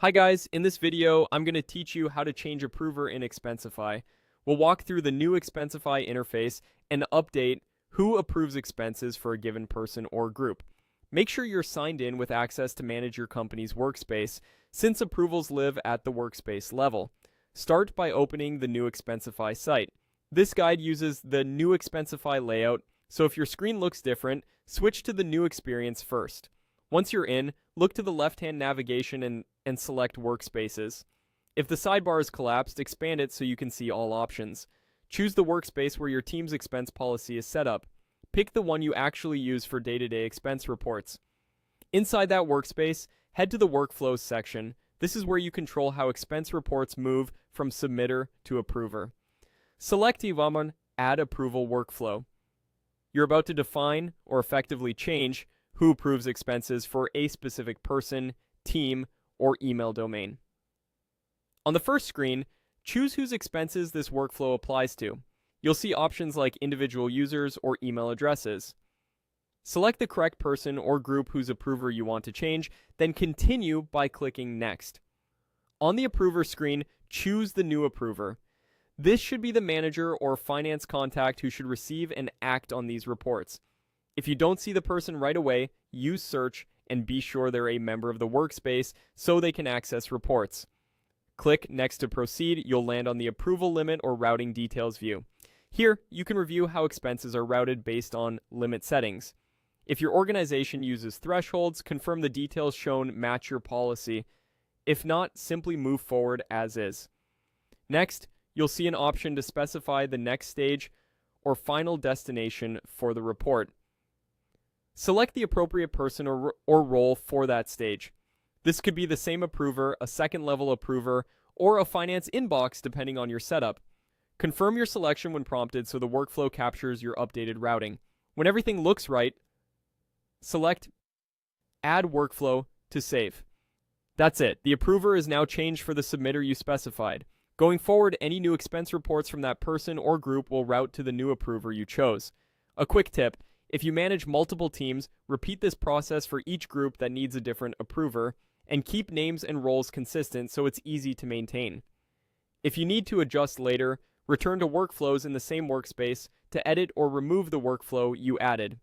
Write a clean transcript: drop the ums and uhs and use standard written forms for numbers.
Hi guys, in this video, I'm going to teach you how to change approver in Expensify. We'll walk through the new Expensify interface and update who approves expenses for a given person or group. Make sure you're signed in with access to manage your company's workspace, since approvals live at the workspace level. Start by opening the new Expensify site. This guide uses the new Expensify layout, so if your screen looks different, switch to the new experience first. Once you're in, look to the left-hand navigation and select Workspaces. If the sidebar is collapsed, expand it so you can see all options. Choose the workspace where your team's expense policy is set up. Pick the one you actually use for day-to-day expense reports. Inside that workspace, head to the Workflows section. This is where you control how expense reports move from submitter to approver. Select Ivaman Add Approval Workflow. You're about to define or effectively change who approves expenses for a specific person, team, or email domain. On the first screen, choose whose expenses this workflow applies to. You'll see options like individual users or email addresses. Select the correct person or group whose approver you want to change, then continue by clicking Next. On the approver screen, choose the new approver. This should be the manager or finance contact who should receive and act on these reports. If you don't see the person right away, use search and be sure they're a member of the workspace so they can access reports. Click Next to proceed. You'll land on the approval limit or routing details view. Here, you can review how expenses are routed based on limit settings. If your organization uses thresholds, confirm the details shown match your policy. If not, simply move forward as is. Next, you'll see an option to specify the next stage or final destination for the report. Select the appropriate person or role for that stage. This could be the same approver, a second-level approver, or a finance inbox depending on your setup. Confirm your selection when prompted so the workflow captures your updated routing. When everything looks right, select Add Workflow to save. That's it. The approver is now changed for the submitter you specified. Going forward, any new expense reports from that person or group will route to the new approver you chose. A quick tip: if you manage multiple teams, repeat this process for each group that needs a different approver, and keep names and roles consistent so it's easy to maintain. If you need to adjust later, return to Workflows in the same workspace to edit or remove the workflow you added.